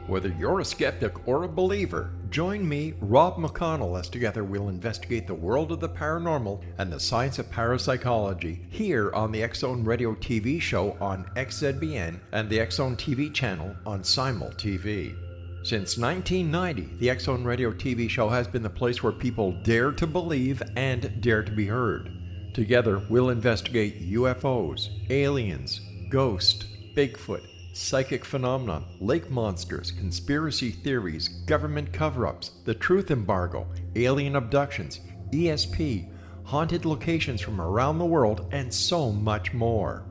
Whether you're a skeptic or a believer, join me, Rob McConnell, as together we'll investigate the world of the paranormal and the science of parapsychology here on the X-Zone Radio TV show on XZBN and the X-Zone TV channel on Simul TV. Since 1990, the X-Zone Radio TV show has been the place where people dare to believe and dare to be heard. Together, we'll investigate UFOs, aliens, ghosts, Bigfoot, psychic phenomena, lake monsters, conspiracy theories, government cover-ups, the truth embargo, alien abductions, ESP, haunted locations from around the world, and so much more.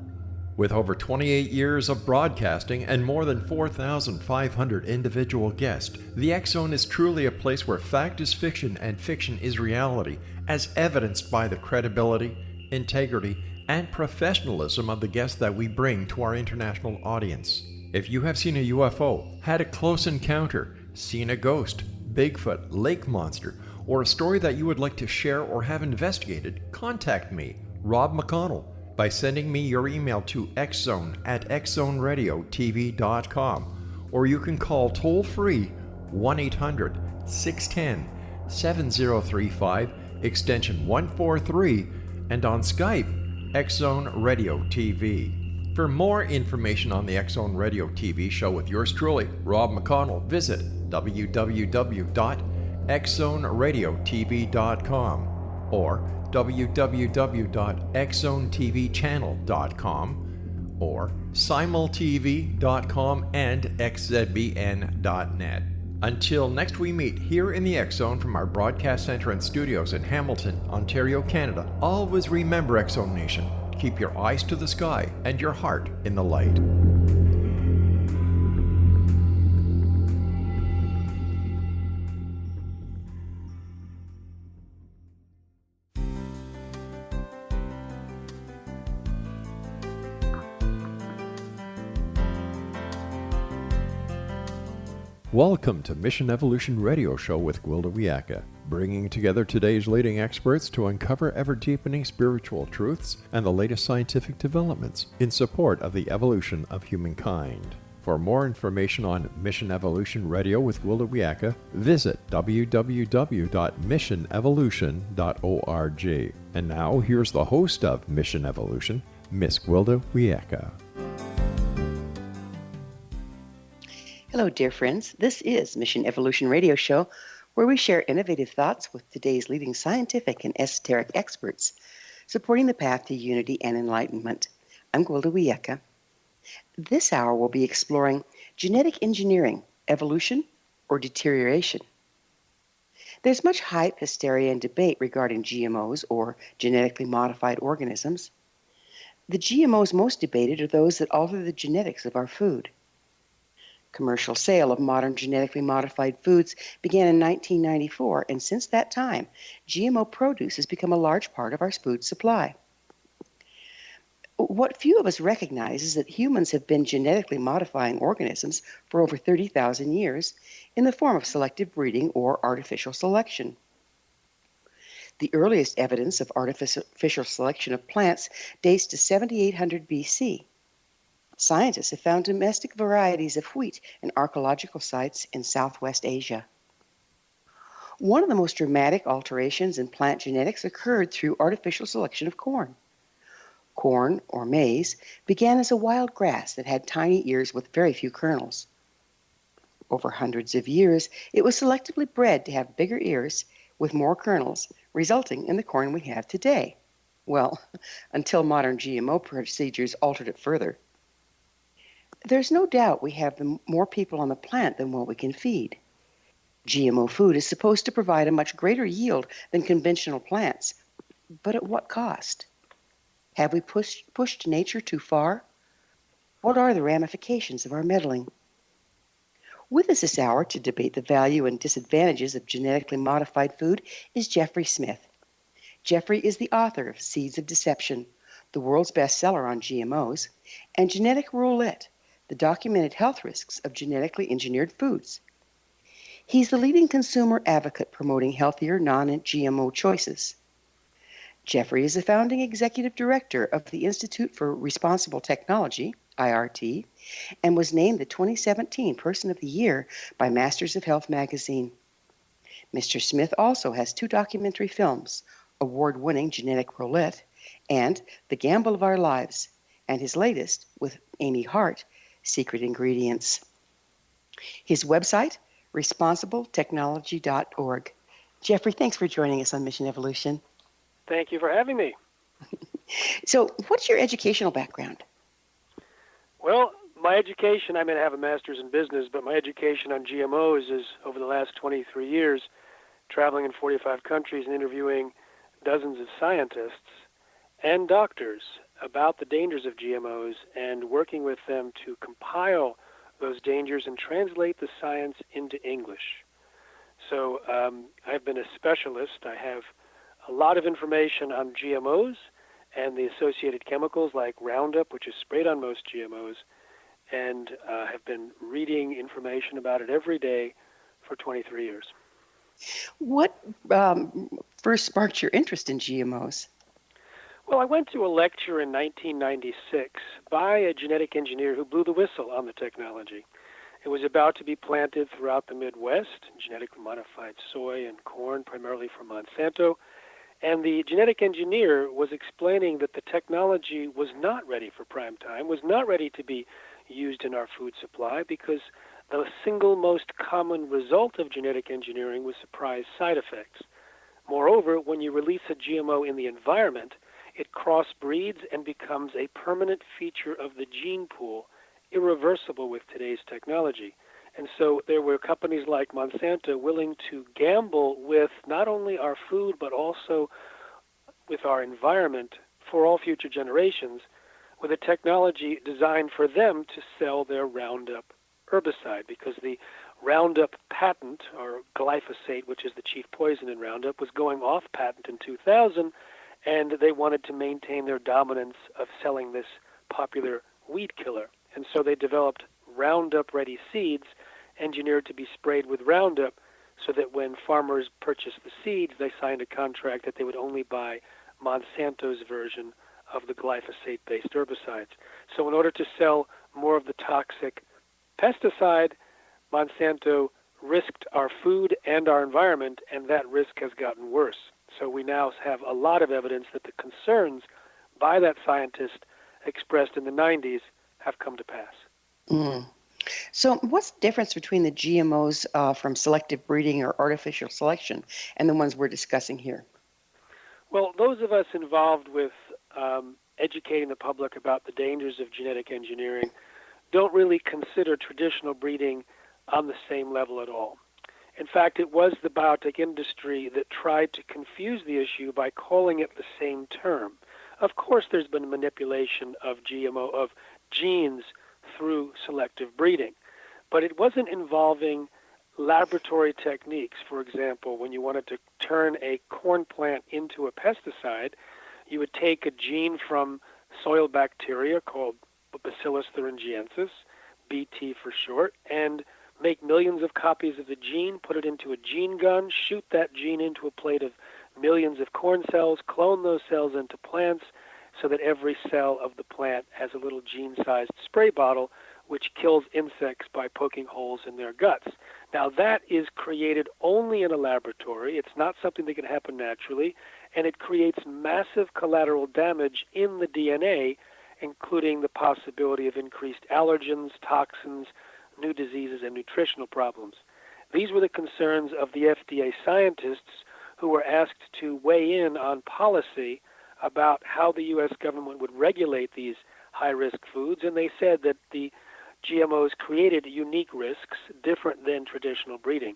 With over 28 years of broadcasting and more than 4,500 individual guests, the X-Zone is truly a place where fact is fiction and fiction is reality, as evidenced by the credibility, integrity, and professionalism of the guests that we bring to our international audience. If you have seen a UFO, had a close encounter, seen a ghost, Bigfoot, lake monster, or a story that you would like to share or have investigated, contact me, Rob McConnell, by sending me your email to xzone@xzoneradiotv.com, or you can call toll-free 1-800-610-7035, extension 143, and on Skype, X-Zone Radio TV. For more information on the X-Zone Radio TV show with yours truly, Rob McConnell, visit www.xzoneradiotv.com or www.xzonetvchannel.com or simultv.com and xzbn.net. Until next we meet here in the X-Zone from our broadcast center and studios in Hamilton, Ontario, Canada, always remember, X-Zone Nation, keep your eyes to the sky and your heart in the light. Welcome to Mission Evolution Radio Show with Gwilda Wiyaka, bringing together today's leading experts to uncover ever-deepening spiritual truths and the latest scientific developments in support of the evolution of humankind. For more information on Mission Evolution Radio with Gwilda Wiyaka, visit www.missionevolution.org. And now, here's the host of Mission Evolution, Miss Gwilda Wiyaka. Hello, dear friends. This is Mission Evolution Radio Show, where we share innovative thoughts with today's leading scientific and esoteric experts, supporting the path to unity and enlightenment. I'm Gwilda Wiyaka. This hour we'll be exploring genetic engineering, evolution, or deterioration. There's much hype, hysteria, and debate regarding GMOs, or genetically modified organisms. The GMOs most debated are those that alter the genetics of our food. Commercial sale of modern genetically modified foods began in 1994, and since that time, GMO produce has become a large part of our food supply. What few of us recognize is that humans have been genetically modifying organisms for over 30,000 years in the form of selective breeding or artificial selection. The earliest evidence of artificial selection of plants dates to 7800 BC. Scientists have found domestic varieties of wheat in archaeological sites in Southwest Asia. One of the most dramatic alterations in plant genetics occurred through artificial selection of corn. Corn, or maize, began as a wild grass that had tiny ears with very few kernels. Over hundreds of years, it was selectively bred to have bigger ears with more kernels, resulting in the corn we have today. Well, until modern GMO procedures altered it further. There's no doubt we have more people on the planet than what we can feed. GMO food is supposed to provide a much greater yield than conventional plants, but at what cost? Have we pushed nature too far? What are the ramifications of our meddling? With us this hour to debate the value and disadvantages of genetically modified food is Jeffrey Smith. Jeffrey is the author of Seeds of Deception, the world's bestseller on GMOs, and Genetic Roulette, the documented health risks of genetically engineered foods. He's the leading consumer advocate promoting healthier, non-GMO choices. Jeffrey is the founding executive director of the Institute for Responsible Technology, IRT, and was named the 2017 Person of the Year by Masters of Health magazine. Mr. Smith also has two documentary films, award-winning Genetic Roulette and The Gamble of Our Lives, and his latest, with Amy Hart, Secret Ingredients. His website, responsibletechnology.org. Jeffrey, thanks for joining us on Mission Evolution. Thank you for having me. So, what's your educational background? Well, my education, I have a master's in business, but my education on GMOs is over the last 23 years, traveling in 45 countries and interviewing dozens of scientists and doctors about the dangers of GMOs and working with them to compile those dangers and translate the science into English. So I've been a specialist. I have a lot of information on GMOs and the associated chemicals like Roundup, which is sprayed on most GMOs, and have been reading information about it every day for 23 years. What first sparked your interest in GMOs? Well, I went to a lecture in 1996 by a genetic engineer who blew the whistle on the technology. It was about to be planted throughout the Midwest, genetically modified soy and corn, primarily from Monsanto. And the genetic engineer was explaining that the technology was not ready for prime time, was not ready to be used in our food supply because the single most common result of genetic engineering was surprise side effects. Moreover, when you release a GMO in the environment, it crossbreeds and becomes a permanent feature of the gene pool, irreversible with today's technology. And so there were companies like Monsanto willing to gamble with not only our food but also with our environment for all future generations with a technology designed for them to sell their Roundup herbicide, because the Roundup patent, or glyphosate, which is the chief poison in Roundup, was going off patent in 2000, and they wanted to maintain their dominance of selling this popular weed killer. And so they developed Roundup-ready seeds engineered to be sprayed with Roundup so that when farmers purchased the seeds, they signed a contract that they would only buy Monsanto's version of the glyphosate-based herbicides. So in order to sell more of the toxic pesticide, Monsanto risked our food and our environment, and that risk has gotten worse. So we now have a lot of evidence that the concerns by that scientist expressed in the 90s have come to pass. So what's the difference between the GMOs from selective breeding or artificial selection and the ones we're discussing here? Well, those of us involved with educating the public about the dangers of genetic engineering don't really consider traditional breeding on the same level at all. In fact, it was the biotech industry that tried to confuse the issue by calling it the same term. Of course, there's been manipulation of GMO, of genes, through selective breeding, but it wasn't involving laboratory techniques. For example, when you wanted to turn a corn plant into a pesticide, you would take a gene from soil bacteria called Bacillus thuringiensis, BT for short, and make millions of copies of the gene, put it into a gene gun, shoot that gene into a plate of millions of corn cells, clone those cells into plants so that every cell of the plant has a little gene-sized spray bottle which kills insects by poking holes in their guts. Now that is created only in a laboratory. It's not something that can happen naturally, and it creates massive collateral damage in the DNA, including the possibility of increased allergens, toxins, new diseases, and nutritional problems. These were the concerns of the FDA scientists who were asked to weigh in on policy about how the U.S. government would regulate these high-risk foods, and they said that the GMOs created unique risks different than traditional breeding.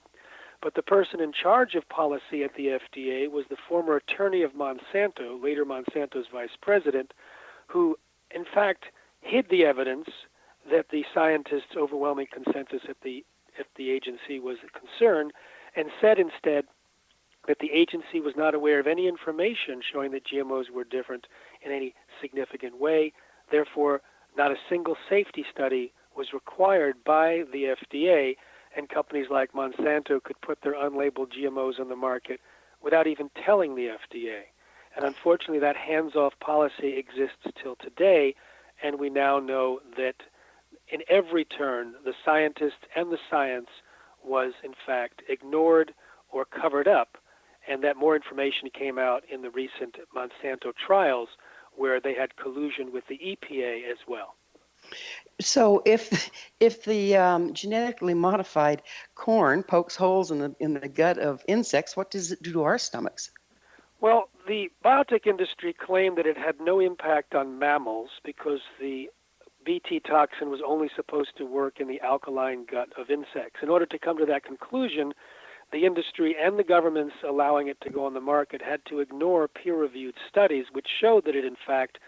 But the person in charge of policy at the FDA was the former attorney of Monsanto, later Monsanto's vice president, who in fact hid the evidence that the scientists' overwhelming consensus at the agency was a concern, and said instead that the agency was not aware of any information showing that GMOs were different in any significant way. Therefore, not a single safety study was required by the FDA, and companies like Monsanto could put their unlabeled GMOs on the market without even telling the FDA. And unfortunately, that hands-off policy exists till today, and we now know that in every turn, the scientists and the science was in fact ignored or covered up, and that more information came out in the recent Monsanto trials where they had collusion with the EPA as well. So if the genetically modified corn pokes holes in the gut of insects, what does it do to our stomachs? Well, the biotech industry claimed that it had no impact on mammals because the Bt toxin was only supposed to work in the alkaline gut of insects. In order to come to that conclusion, the industry and the governments allowing it to go on the market had to ignore peer-reviewed studies which showed that it in fact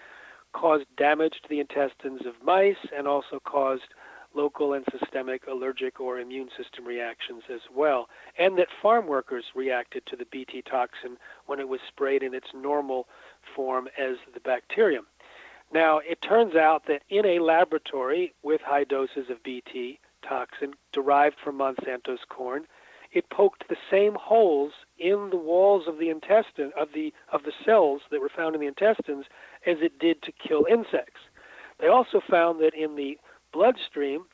caused damage to the intestines of mice and also caused local and systemic allergic or immune system reactions as well, and that farm workers reacted to the Bt toxin when it was sprayed in its normal form as the bacterium. Now, it turns out that in a laboratory with high doses of Bt toxin derived from Monsanto's corn, it poked the same holes in the walls of the intestine of the cells that were found in the intestines as it did to kill insects. They also found that in the bloodstream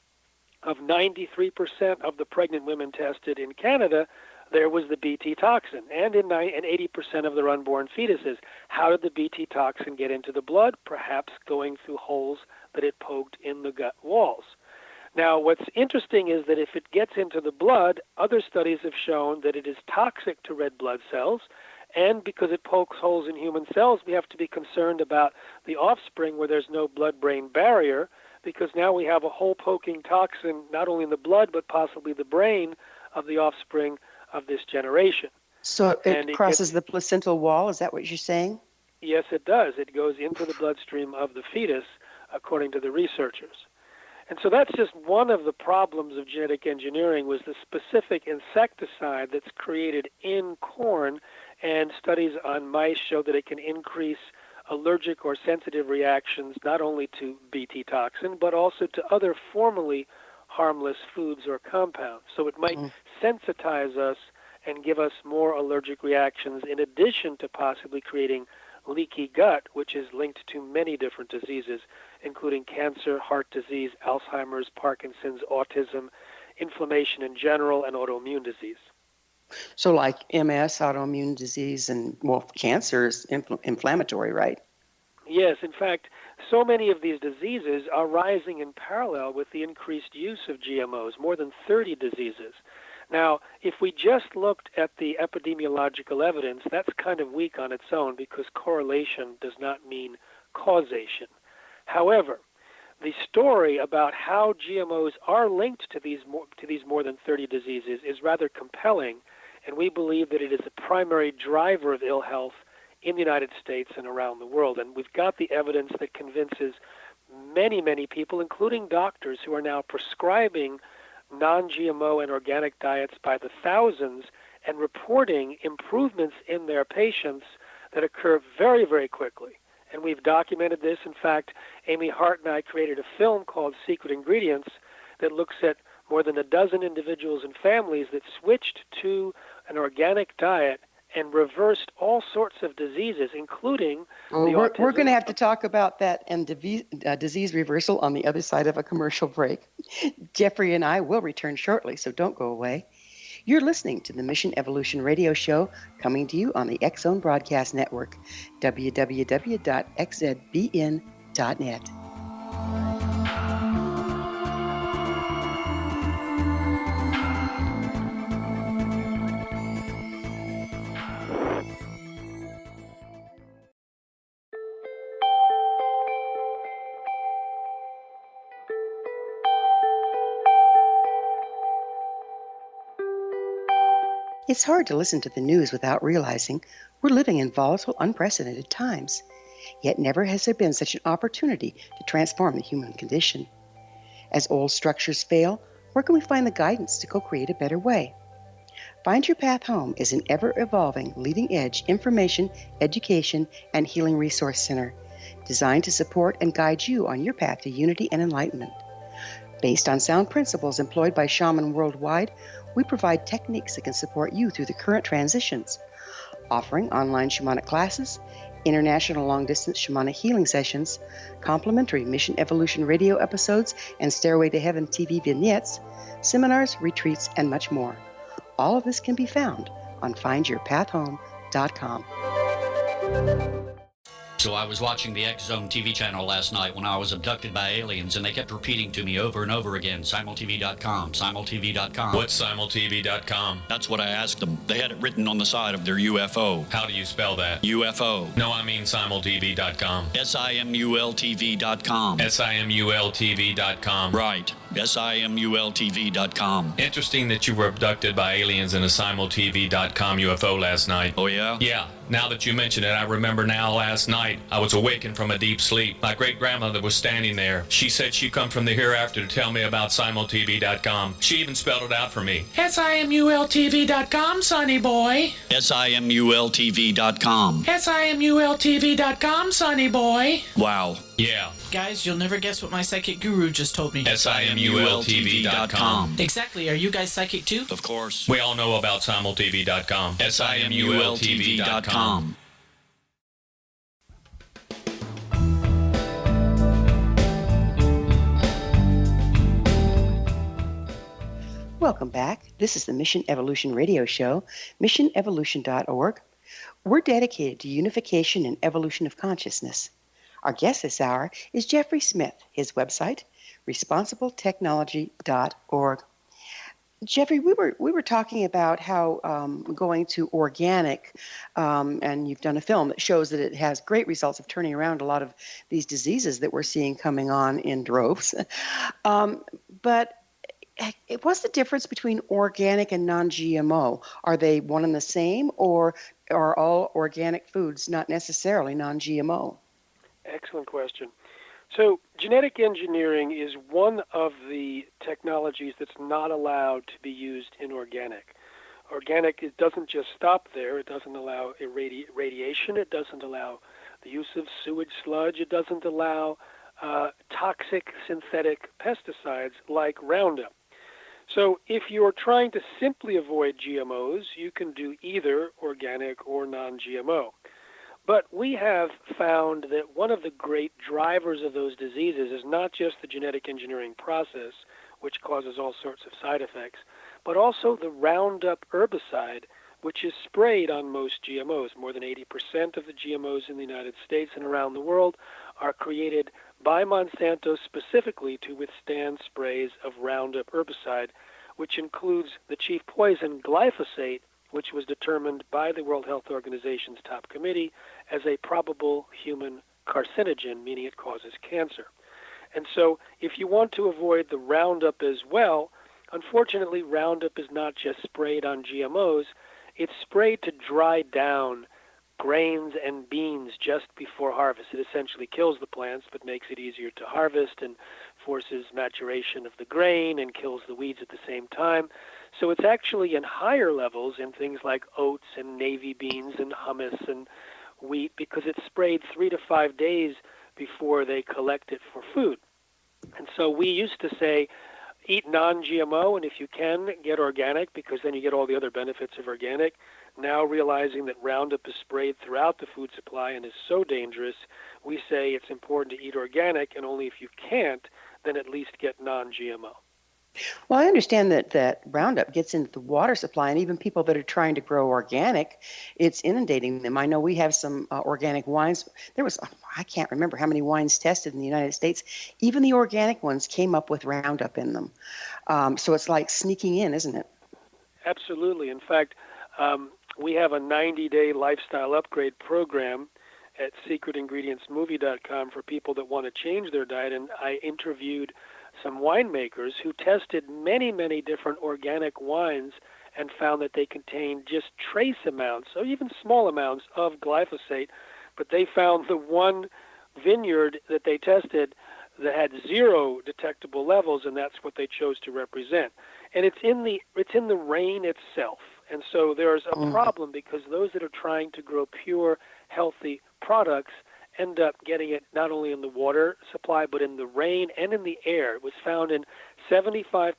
of 93% of the pregnant women tested in Canada, there was the Bt toxin, and in 80% of their unborn fetuses. How did the Bt toxin get into the blood? Perhaps going through holes that it poked in the gut walls. Now, what's interesting is that if it gets into the blood, other studies have shown that it is toxic to red blood cells, and because it pokes holes in human cells, we have to be concerned about the offspring where there's no blood-brain barrier, because now we have a hole-poking toxin not only in the blood but possibly the brain of the offspring of this generation. So it crosses the placental wall, is that what you're saying? Yes, it does. It goes into the bloodstream of the fetus, according to the researchers. And so that's just one of the problems of genetic engineering, was the specific insecticide that's created in corn, and studies on mice show that it can increase allergic or sensitive reactions not only to Bt toxin, but also to other formerly harmless foods or compounds. So it might sensitize us and give us more allergic reactions, in addition to possibly creating leaky gut, which is linked to many different diseases, including cancer, heart disease, Alzheimer's, Parkinson's, autism, inflammation in general, and autoimmune disease. So like MS, autoimmune disease, and, well, cancer is inflammatory, right? Yes, in fact, so many of these diseases are rising in parallel with the increased use of GMOs, more than 30 diseases. Now, if we just looked at the epidemiological evidence, that's kind of weak on its own because correlation does not mean causation. However, the story about how GMOs are linked to these more than 30 diseases is rather compelling, and we believe that it is a primary driver of ill health in the United States and around the world. And we've got the evidence that convinces many, many people, including doctors, who are now prescribing non-GMO and organic diets by the thousands and reporting improvements in their patients that occur very, very quickly. And we've documented this. In fact, Amy Hart and I created a film called Secret Ingredients that looks at more than a dozen individuals and families that switched to an organic diet and reversed all sorts of diseases, including We're going to have to talk about that and disease reversal on the other side of a commercial break. Jeffrey and I will return shortly, so don't go away. You're listening to the Mission Evolution Radio Show, coming to you on the X-Zone Broadcast Network, www.xzbn.net. It's hard to listen to the news without realizing we're living in volatile, unprecedented times. Yet never has there been such an opportunity to transform the human condition. As old structures fail, where can we find the guidance to co-create a better way? Find Your Path Home is an ever-evolving, leading-edge information, education, and healing resource center designed to support and guide you on your path to unity and enlightenment. Based on sound principles employed by shaman worldwide, we provide techniques that can support you through the current transitions, offering online shamanic classes, international long-distance shamanic healing sessions, complimentary Mission Evolution radio episodes and Stairway to Heaven TV vignettes, seminars, retreats, and much more. All of this can be found on findyourpathhome.com. So I was watching the X Zone TV channel last night when I was abducted by aliens, and they kept repeating to me over and over again, simultv.com, simultv.com. What's simultv.com? That's what I asked them. They had it written on the side of their UFO. How do you spell that? UFO. No, I mean simultv.com. simultv.com. simultv.com. Right. simultv.com. Interesting that you were abducted by aliens in a simultv.com UFO last night. Oh, yeah? Yeah. Now that you mention it, I remember now last night I was awakened from a deep sleep. My great-grandmother was standing there. She said she'd come from the hereafter to tell me about simultv.com. She even spelled it out for me. simultv.com, sonny boy. simultv.com. simultv.com, sonny boy. Wow. Yeah. Guys, you'll never guess what my psychic guru just told me. simultv.com. Exactly. Are you guys psychic too? Of course. We all know about simultv.com. simultv.com. Welcome back. This is the Mission Evolution Radio Show, missionevolution.org. We're dedicated to unification and evolution of consciousness. Our guest this hour is Jeffrey Smith. His website, responsibletechnology.org. Jeffrey, we were talking about how going to organic, and you've done a film that shows that it has great results of turning around a lot of these diseases that we're seeing coming on in droves. But what's the difference between organic and non-GMO? Are they one and the same, or are all organic foods not necessarily non-GMO? Excellent question. So genetic engineering is one of the technologies that's not allowed to be used in organic. Organic, it doesn't just stop there. It doesn't allow radiation. It doesn't allow the use of sewage sludge. It doesn't allow toxic synthetic pesticides like Roundup. So if you're trying to simply avoid GMOs, you can do either organic or non-GMO. But we have found that one of the great drivers of those diseases is not just the genetic engineering process, which causes all sorts of side effects, but also the Roundup herbicide, which is sprayed on most GMOs. More than 80% of the GMOs in the United States and around the world are created by Monsanto specifically to withstand sprays of Roundup herbicide, which includes the chief poison, glyphosate, which was determined by the World Health Organization's top committee as a probable human carcinogen, meaning it causes cancer. And so if you want to avoid the Roundup as well, unfortunately Roundup is not just sprayed on GMOs, it's sprayed to dry down grains and beans just before harvest. It essentially kills the plants but makes it easier to harvest and forces maturation of the grain and kills the weeds at the same time. So it's actually in higher levels in things like oats and navy beans and hummus and wheat because it's sprayed 3 to 5 days before they collect it for food. And so we used to say, eat non-GMO, and if you can, get organic because then you get all the other benefits of organic. Now realizing that Roundup is sprayed throughout the food supply and is so dangerous, we say it's important to eat organic, and only if you can't, then at least get non-GMO. Well, I understand that Roundup gets into the water supply, and even people that are trying to grow organic, it's inundating them. I know we have some organic wines. I can't remember how many wines tested in the United States. Even the organic ones came up with Roundup in them. So it's like sneaking in, isn't it? Absolutely. In fact, we have a 90-day lifestyle upgrade program at secretingredientsmovie.com for people that want to change their diet, and I interviewed some winemakers who tested many, many different organic wines and found that they contained just trace amounts, or even small amounts of glyphosate, but they found the one vineyard that they tested that had 0 detectable levels, and that's what they chose to represent. And it's in the rain itself. And so there's a problem because those that are trying to grow pure, healthy products end up getting it not only in the water supply, but in the rain and in the air. It was found in 75%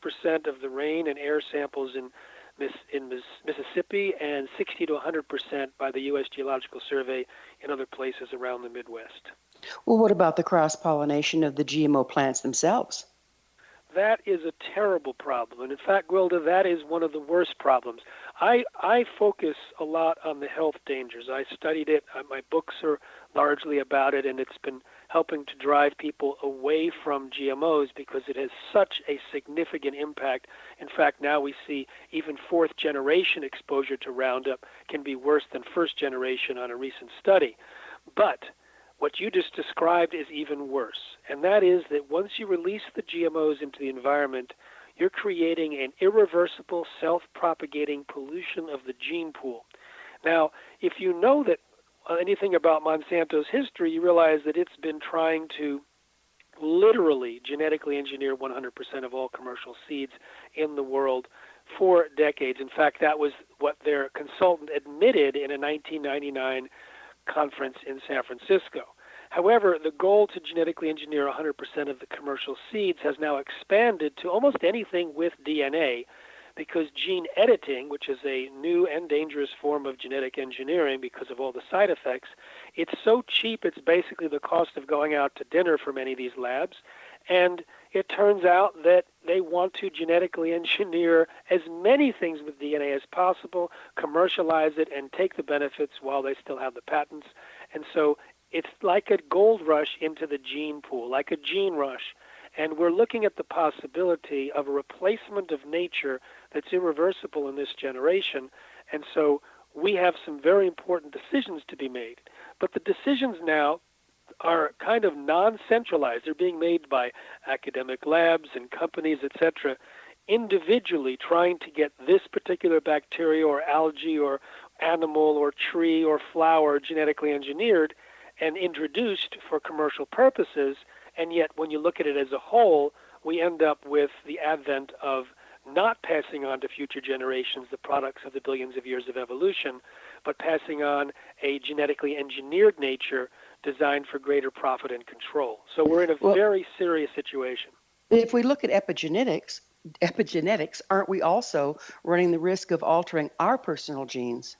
of the rain and air samples in Mississippi and 60 to 100% by the U.S. Geological Survey in other places around the Midwest. Well, what about the cross-pollination of the GMO plants themselves? That is a terrible problem. And in fact, Gwilda, that is one of the worst problems. I focus a lot on the health dangers. I studied it. My books are largely about it, and it's been helping to drive people away from GMOs because it has such a significant impact. In fact, now we see even fourth generation exposure to Roundup can be worse than first generation on a recent study. But what you just described is even worse, and that is that once you release the GMOs into the environment, you're creating an irreversible, self-propagating pollution of the gene pool. Now, if you know that anything about Monsanto's history, you realize that it's been trying to literally genetically engineer 100% of all commercial seeds in the world for decades. In fact, that was what their consultant admitted in a 1999 conference in San Francisco. However, the goal to genetically engineer 100% of the commercial seeds has now expanded to almost anything with DNA, because gene editing, which is a new and dangerous form of genetic engineering because of all the side effects, it's so cheap it's basically the cost of going out to dinner for many of these labs. And it turns out that they want to genetically engineer as many things with DNA as possible, commercialize it, and take the benefits while they still have the patents. And so it's like a gold rush into the gene pool, like a gene rush. And we're looking at the possibility of a replacement of nature that's irreversible in this generation. And so we have some very important decisions to be made. But the decisions now are kind of non-centralized. They're being made by academic labs and companies, etc., individually trying to get this particular bacteria or algae or animal or tree or flower genetically engineered and introduced for commercial purposes. And yet when you look at it as a whole, we end up with the advent of not passing on to future generations the products of the billions of years of evolution, but passing on a genetically engineered nature designed for greater profit and control. So we're in a very serious situation. If we look at epigenetics, aren't we also running the risk of altering our personal genes?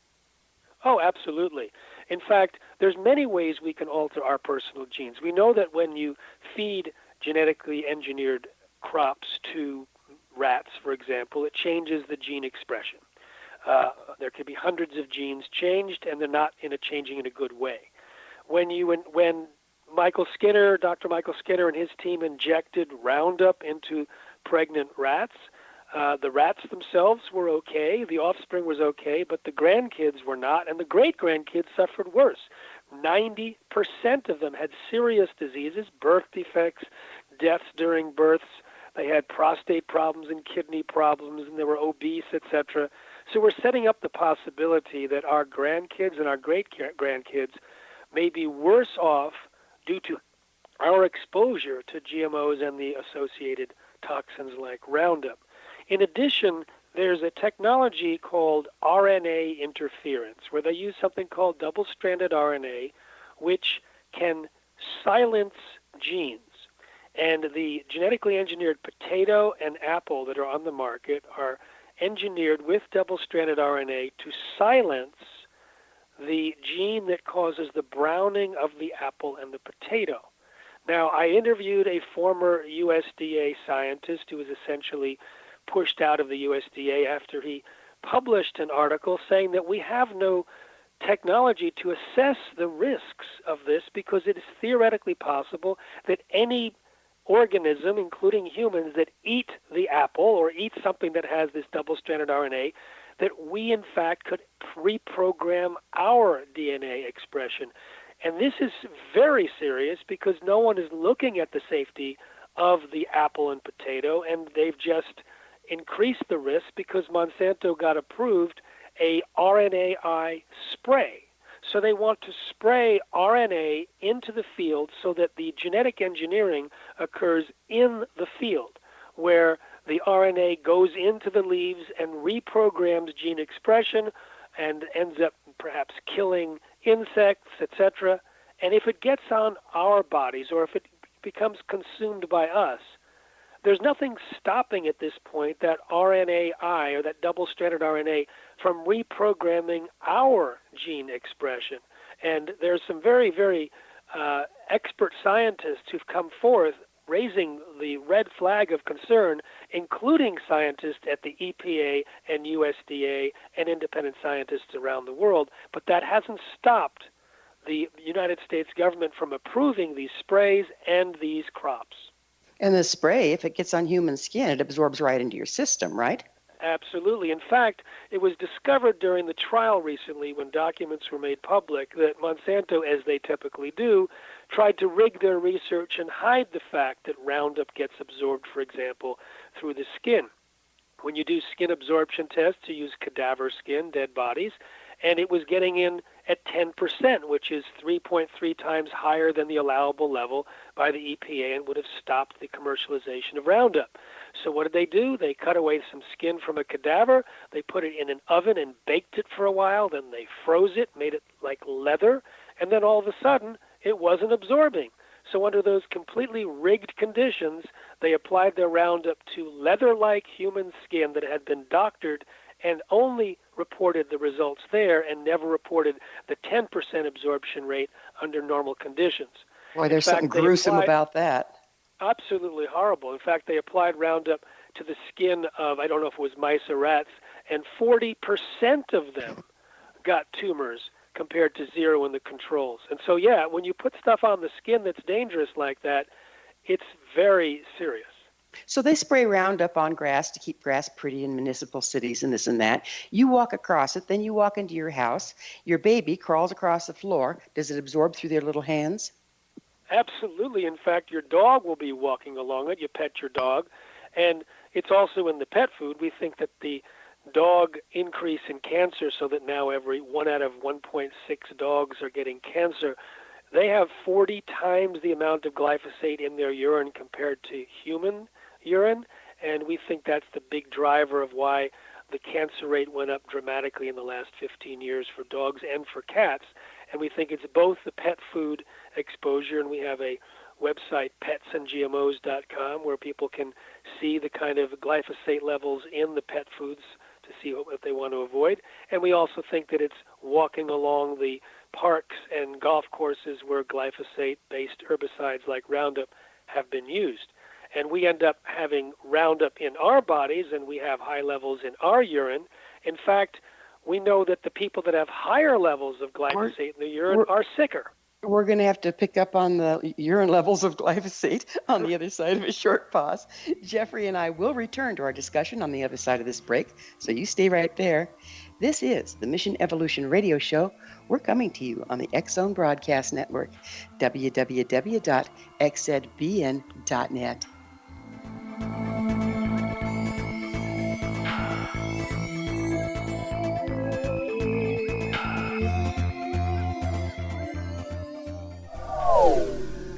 Oh, absolutely. In fact, there's many ways we can alter our personal genes. We know that when you feed genetically engineered crops to rats, for example, it changes the gene expression. There could be hundreds of genes changed, and they're not changing in a good way. When Michael Skinner, Dr. Michael Skinner and his team injected Roundup into pregnant rats, the rats themselves were okay, the offspring was okay, but the grandkids were not, and the great-grandkids suffered worse. 90% of them had serious diseases, birth defects, deaths during births. They had prostate problems and kidney problems, and they were obese, etc. So we're setting up the possibility that our grandkids and our great-grandkids may be worse off due to our exposure to GMOs and the associated toxins like Roundup. In addition, there's a technology called RNA interference, where they use something called double-stranded RNA, which can silence genes. And the genetically engineered potato and apple that are on the market are engineered with double-stranded RNA to silence the gene that causes the browning of the apple and the potato. Now, I interviewed a former USDA scientist who was essentially pushed out of the USDA after he published an article saying that we have no technology to assess the risks of this because it is theoretically possible that any organism, including humans, that eat the apple or eat something that has this double-stranded RNA, that we, in fact, could reprogram our DNA expression. And this is very serious because no one is looking at the safety of the apple and potato, and they've just increased the risk because Monsanto got approved a RNAi spray. So they want to spray RNA into the field so that the genetic engineering occurs in the field, where the RNA goes into the leaves and reprograms gene expression and ends up perhaps killing insects, etc. And if it gets on our bodies or if it becomes consumed by us, there's nothing stopping at this point that RNAi, or that double-stranded RNA, from reprogramming our gene expression. And there's some very, very expert scientists who've come forth raising the red flag of concern, including scientists at the EPA and USDA and independent scientists around the world. But that hasn't stopped the United States government from approving these sprays and these crops. And the spray, if it gets on human skin, it absorbs right into your system, right? Absolutely. In fact, it was discovered during the trial recently when documents were made public that Monsanto, as they typically do, tried to rig their research and hide the fact that Roundup gets absorbed, for example, through the skin. When you do skin absorption tests, you use cadaver skin, dead bodies, and it was getting in at 10%, which is 3.3 times higher than the allowable level by the EPA and would have stopped the commercialization of Roundup. So what did they do? They cut away some skin from a cadaver, they put it in an oven and baked it for a while, then they froze it, made it like leather, and then all of a sudden it wasn't absorbing. So under those completely rigged conditions, they applied their Roundup to leather-like human skin that had been doctored and only reported the results there and never reported the 10% absorption rate under normal conditions. Boy, there's something gruesome about that. Absolutely horrible. In fact, they applied Roundup to the skin of, I don't know if it was mice or rats, and 40% of them got tumors compared to zero in the controls. And so, yeah, when you put stuff on the skin that's dangerous like that, it's very serious. So they spray Roundup on grass to keep grass pretty in municipal cities and this and that. You walk across it, then you walk into your house. Your baby crawls across the floor. Does it absorb through their little hands? Absolutely. In fact, your dog will be walking along it. You pet your dog. And it's also in the pet food. We think that the dog increase in cancer, so that now every 1 out of 1.6 dogs are getting cancer, they have 40 times the amount of glyphosate in their urine compared to human urine, and we think that's the big driver of why the cancer rate went up dramatically in the last 15 years for dogs and for cats. And we think it's both the pet food exposure, and we have a website, petsandgmos.com, where people can see the kind of glyphosate levels in the pet foods to see what they want to avoid. And we also think that it's walking along the parks and golf courses where glyphosate-based herbicides like Roundup have been used. And we end up having Roundup in our bodies, and we have high levels in our urine. In fact, we know that the people that have higher levels of glyphosate in the urine are sicker. We're going to have to pick up on the urine levels of glyphosate on the other side of a short pause. Jeffrey and I will return to our discussion on the other side of this break, so you stay right there. This is the Mission Evolution Radio Show. We're coming to you on the X-Zone Broadcast Network, www.xzbn.net.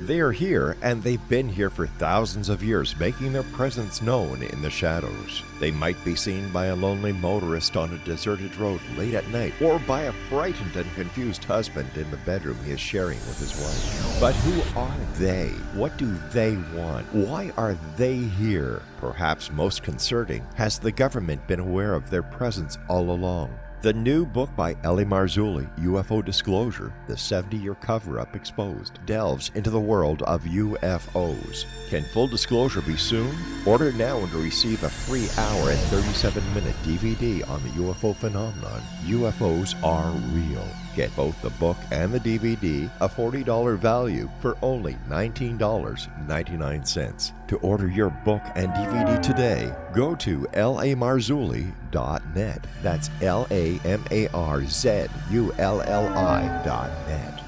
They are here, and they've been here for thousands of years, making their presence known in the shadows. They might be seen by a lonely motorist on a deserted road late at night, or by a frightened and confused husband in the bedroom he is sharing with his wife. But who are they? What do they want? Why are they here? Perhaps most concerning, has the government been aware of their presence all along? The new book by Ellie Marzulli, UFO Disclosure, the 70-year cover-up exposed, delves into the world of UFOs. Can full disclosure be soon? Order now and receive a free hour and 37-minute DVD on the UFO phenomenon. UFOs are real. Get both the book and the DVD, a $40 value, for only $19.99. To order your book and DVD today, go to lamarzulli.net. That's LAMARZULLI.net.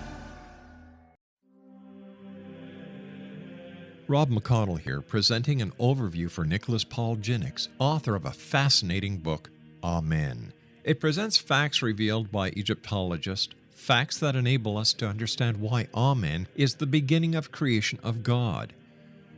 Rob McConnell here, presenting an overview for Nicholas Paul Jennings, author of a fascinating book, Amen. It presents facts revealed by Egyptologists, facts that enable us to understand why Amen is the beginning of creation of God.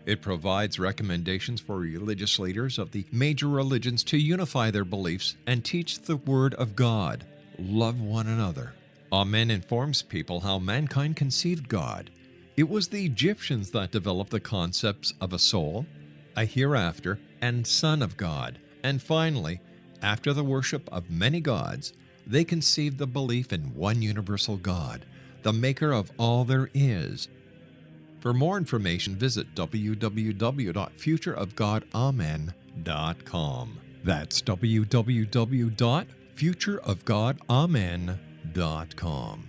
It provides recommendations for religious leaders of the major religions to unify their beliefs and teach the Word of God. Love one another. Amen informs people how mankind conceived God. It was the Egyptians that developed the concepts of a soul, a hereafter, and Son of God. And finally, after the worship of many gods, they conceived the belief in one universal God, the maker of all there is. For more information, visit www.futureofgodamen.com. That's www.futureofgodamen.com.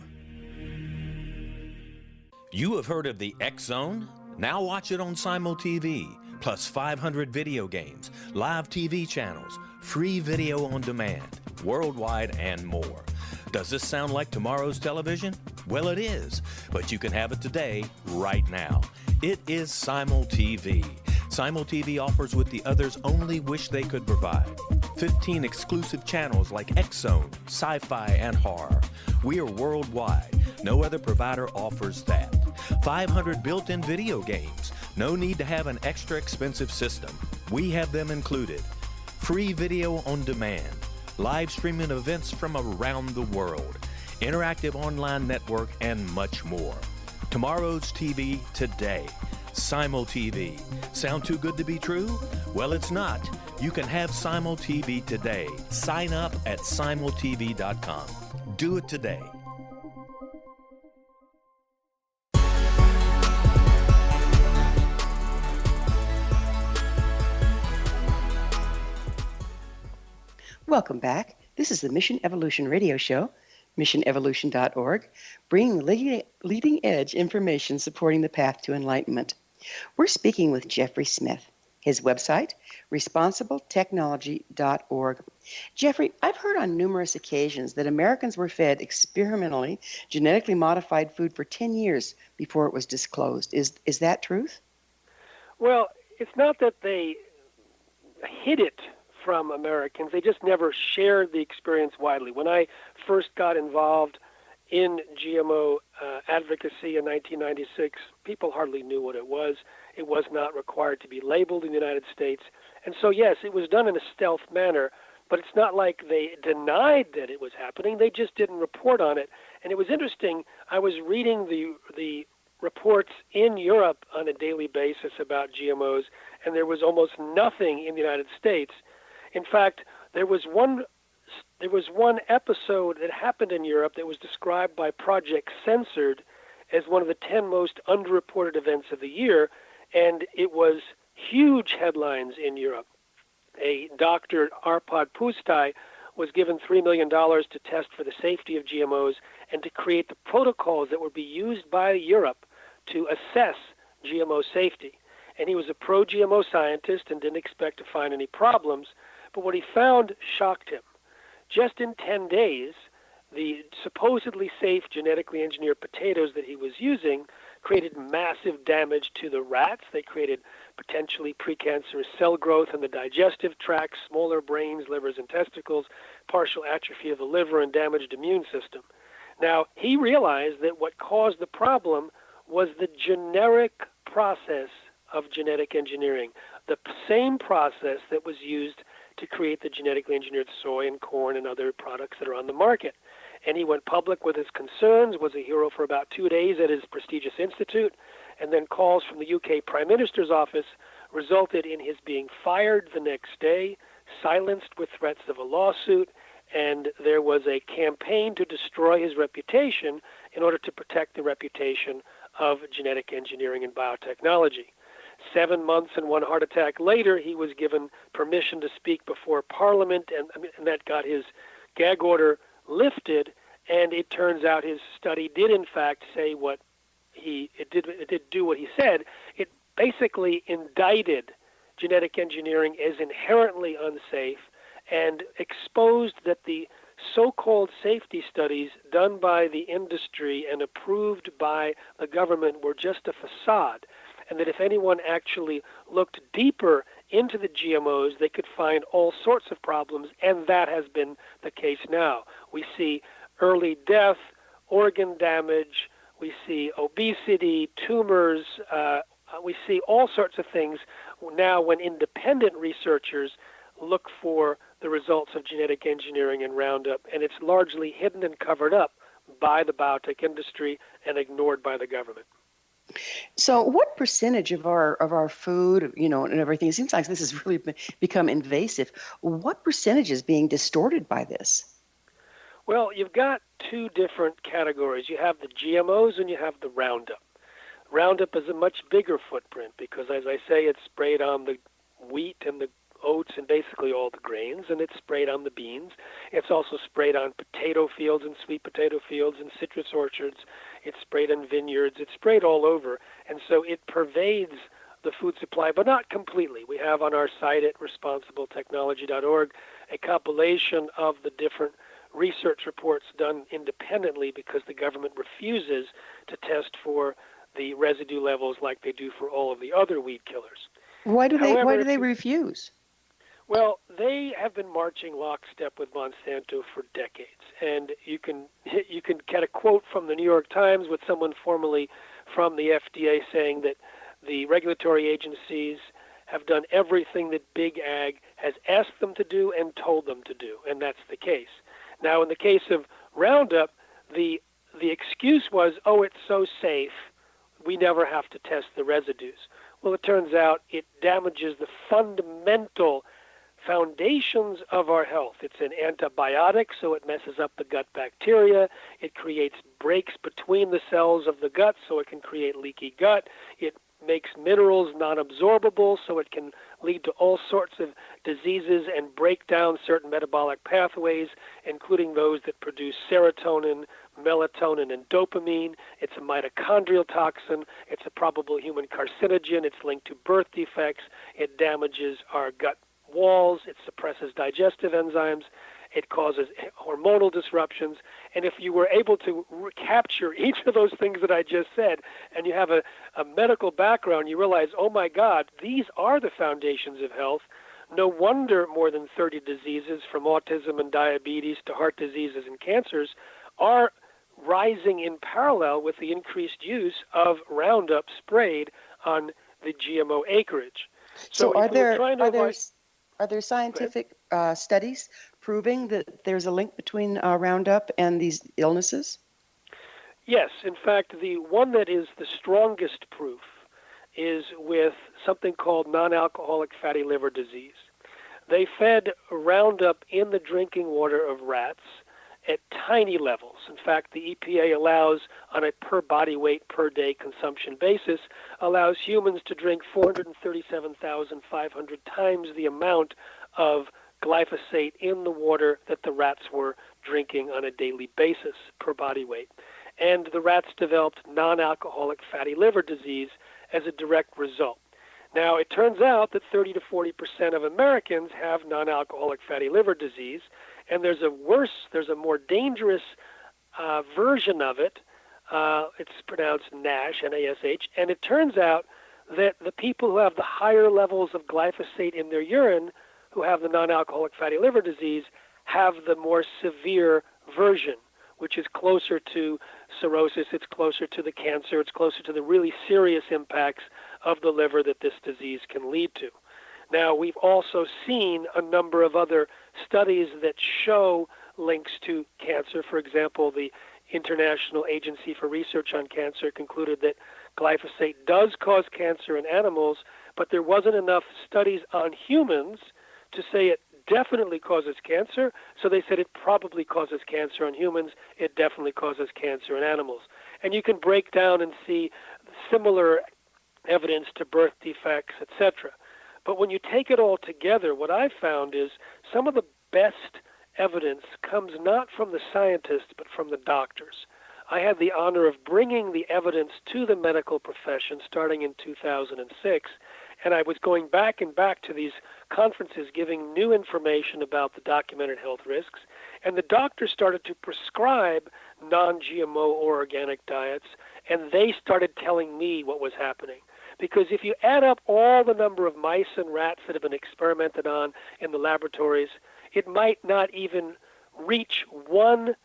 You have heard of the X Zone? Now watch it on Simul TV, plus 500 video games, live TV channels, free video on demand, worldwide, and more. Does this sound like tomorrow's television? Well, it is, but you can have it today, right now. It is Simul TV. Simul TV offers what the others only wish they could provide. 15 exclusive channels like X Zone, sci-fi, and horror. We are worldwide. No other provider offers that. 500 built-in video games. No need to have an extra expensive system. We have them included. Free video on demand. Live streaming events from around the world. Interactive online network, and much more. Tomorrow's TV today. Simul TV. Sound too good to be true? Well, it's not. You can have Simul TV today. Sign up at simultv.com. Do it today. Welcome back. This is the Mission Evolution Radio Show, missionevolution.org, bringing leading edge information supporting the path to enlightenment. We're speaking with Jeffrey Smith. His website, responsibletechnology.org. Jeffrey, I've heard on numerous occasions that Americans were fed experimentally genetically modified food for 10 years before it was disclosed. Is that truth? Well, it's not that they hid it from Americans. They just never shared the experience widely. When I first got involved in GMO advocacy in 1996, people hardly knew what it was. It was not required to be labeled in the United States. And so, yes, it was done in a stealth manner, but it's not like they denied that it was happening. They just didn't report on it. And it was interesting. I was reading the reports in Europe on a daily basis about GMOs, and there was almost nothing in the United States. In fact, there was one episode that happened in Europe that was described by Project Censored as one of the 10 most underreported events of the year, and it was huge headlines in Europe. A Dr. Arpad Pustai was given $3 million to test for the safety of GMOs and to create the protocols that would be used by Europe to assess GMO safety. And he was a pro-GMO scientist and didn't expect to find any problems, but what he found shocked him. Just in 10 days, the supposedly safe genetically engineered potatoes that he was using created massive damage to the rats. They created potentially precancerous cell growth in the digestive tract, smaller brains, livers, and testicles, partial atrophy of the liver, and damaged immune system. Now, he realized that what caused the problem was the generic process of genetic engineering, the same process that was used to create the genetically engineered soy and corn and other products that are on the market. And he went public with his concerns, was a hero for about 2 days at his prestigious institute, and then calls from the UK Prime Minister's office resulted in his being fired the next day, silenced with threats of a lawsuit, and there was a campaign to destroy his reputation in order to protect the reputation of genetic engineering and biotechnology. 7 months and one heart attack later, he was given permission to speak before Parliament, and that got his gag order lifted. And it turns out his study did, in fact, say what it did do what he said. It basically indicted genetic engineering as inherently unsafe and exposed that the so-called safety studies done by the industry and approved by the government were just a facade, and that if anyone actually looked deeper into the GMOs, they could find all sorts of problems, and that has been the case now. We see early death, organ damage, we see obesity, tumors, we see all sorts of things now when independent researchers look for the results of genetic engineering and Roundup, and it's largely hidden and covered up by the biotech industry and ignored by the government. So, what percentage of our food, and everything? It seems like this has really become invasive. What percentage is being distorted by this? Well, you've got two different categories. You have the GMOs and you have the Roundup. Roundup is a much bigger footprint because, as I say, it's sprayed on the wheat and the oats and basically all the grains, and it's sprayed on the beans. It's also sprayed on potato fields and sweet potato fields and citrus orchards. It's sprayed on vineyards. It's sprayed all over, and so it pervades the food supply, but not completely. We have on our site at responsibletechnology.org a compilation of the different research reports done independently because the government refuses to test for the residue levels like they do for all of the other weed killers. Why do However, they refuse? Well, they have been marching lockstep with Monsanto for decades, and you can get a quote from the New York Times with someone formerly from the FDA saying that the regulatory agencies have done everything that Big Ag has asked them to do and told them to do, and that's the case. Now, in the case of Roundup, the excuse was, oh, it's so safe, we never have to test the residues. Well, it turns out it damages the fundamental foundations of our health. It's an antibiotic, so it messes up the gut bacteria. It creates breaks between the cells of the gut, so it can create leaky gut. It makes minerals non-absorbable, so it can lead to all sorts of diseases and break down certain metabolic pathways, including those that produce serotonin, melatonin, and dopamine. It's a mitochondrial toxin. It's a probable human carcinogen. It's linked to birth defects. It damages our gut walls. It suppresses digestive enzymes. It causes hormonal disruptions. And if you were able to capture each of those things that I just said, and you have a medical background, you realize, oh my God, these are the foundations of health. No wonder more than 30 diseases, from autism and diabetes to heart diseases and cancers, are rising in parallel with the increased use of Roundup sprayed on the GMO acreage. So are there scientific studies proving that there's a link between Roundup and these illnesses? Yes. In fact, the one that is the strongest proof is with something called non-alcoholic fatty liver disease. They fed Roundup in the drinking water of rats at tiny levels. In fact, the EPA allows, on a per body weight per day consumption basis, allows humans to drink 437,500 times the amount of glyphosate in the water that the rats were drinking on a daily basis per body weight. And the rats developed non-alcoholic fatty liver disease as a direct result. Now, it turns out that 30 to 40% of Americans have non-alcoholic fatty liver disease, and there's a more dangerous version of it. It's pronounced NASH, N-A-S-H, and it turns out that the people who have the higher levels of glyphosate in their urine, who have the non-alcoholic fatty liver disease, have the more severe version, which is closer to cirrhosis, it's closer to the cancer, it's closer to the really serious impacts of the liver that this disease can lead to. Now, we've also seen a number of other studies that show links to cancer. For example, the International Agency for Research on Cancer concluded that glyphosate does cause cancer in animals, but there wasn't enough studies on humans to say it definitely causes cancer, so they said it probably causes cancer in humans, it definitely causes cancer in animals. And you can break down and see similar evidence to birth defects, etc. But when you take it all together, what I've found is some of the best evidence comes not from the scientists, but from the doctors. I had the honor of bringing the evidence to the medical profession starting in 2006, and I was going back to these conferences giving new information about the documented health risks, and the doctors started to prescribe non-GMO or organic diets, and they started telling me what was happening. Because if you add up all the number of mice and rats that have been experimented on in the laboratories, it might not even reach one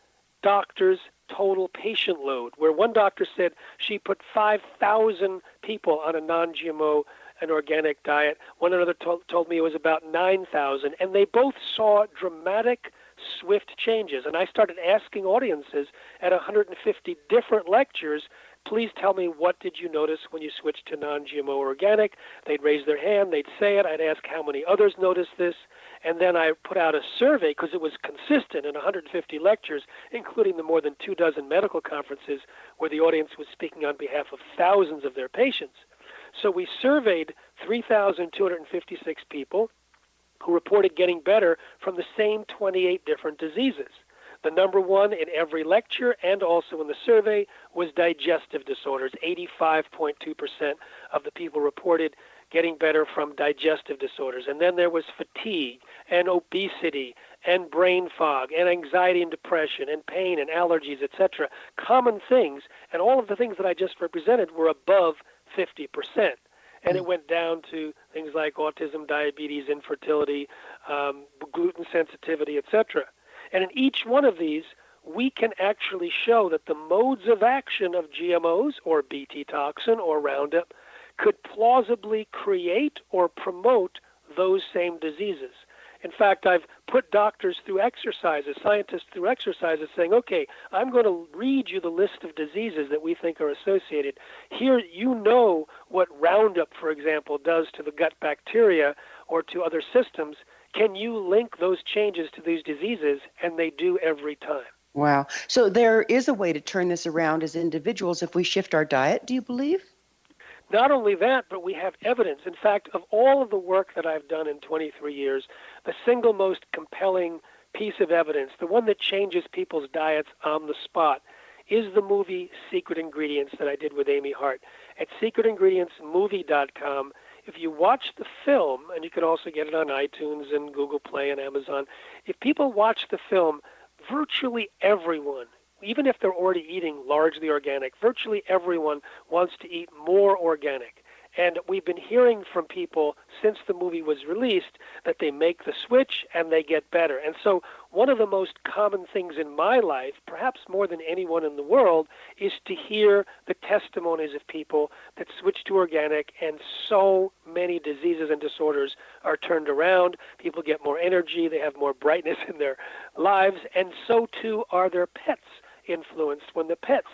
doctor's total patient load, where one doctor said she put 5,000 people on a non-GMO and organic diet. One another told me it was about 9,000, and they both saw dramatic, swift changes. And I started asking audiences at 150 different lectures, please tell me, what did you notice when you switched to non-GMO organic? They'd raise their hand, they'd say it, I'd ask how many others noticed this, and then I put out a survey because it was consistent in 150 lectures, including the more than 24 medical conferences where the audience was speaking on behalf of thousands of their patients. So we surveyed 3,256 people who reported getting better from the same 28 different diseases. The number one in every lecture and also in the survey was digestive disorders. 85.2% of the people reported getting better from digestive disorders. And then there was fatigue and obesity and brain fog and anxiety and depression and pain and allergies, etc. Common things, and all of the things that I just represented were above 50%. And it went down to things like autism, diabetes, infertility, gluten sensitivity, etc. And in each one of these, we can actually show that the modes of action of GMOs or Bt toxin or Roundup could plausibly create or promote those same diseases. In fact, I've put doctors through exercises, scientists through exercises, saying, okay, I'm going to read you the list of diseases that we think are associated. Here, you know what Roundup, for example, does to the gut bacteria or to other systems. Can you link those changes to these diseases? And they do every time. Wow. So there is a way to turn this around as individuals if we shift our diet, do you believe? Not only that, but we have evidence. In fact, of all of the work that I've done in 23 years, the single most compelling piece of evidence, the one that changes people's diets on the spot, is the movie Secret Ingredients that I did with Amy Hart. At secretingredientsmovie.com, if you watch the film, and you can also get it on iTunes and Google Play and Amazon, if people watch the film, virtually everyone, even if they're already eating largely organic, virtually everyone wants to eat more organic. And we've been hearing from people since the movie was released that they make the switch and they get better. And so one of the most common things in my life, perhaps more than anyone in the world, is to hear the testimonies of people that switch to organic, and so many diseases and disorders are turned around. People get more energy, they have more brightness in their lives, and so too are their pets influenced when the pets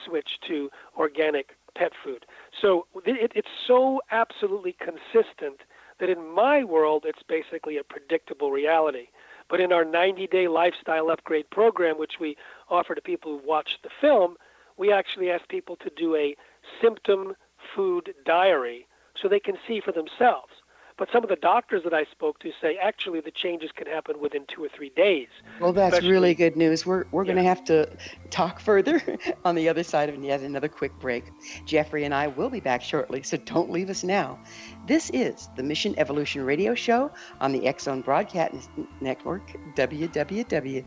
switch to organic pet food. So it's so absolutely consistent that in my world, it's basically a predictable reality. But in our 90-day lifestyle upgrade program, which we offer to people who watch the film, we actually ask people to do a symptom food diary so they can see for themselves. But some of the doctors that I spoke to say actually the changes can happen within 2 or 3 days. Well, that's really good news. We're going to have to talk further on the other side of yet another quick break. Jeffrey and I will be back shortly, so don't leave us now. This is the Mission Evolution Radio Show on the X-Zone Broadcast Network, www.xzbn.net.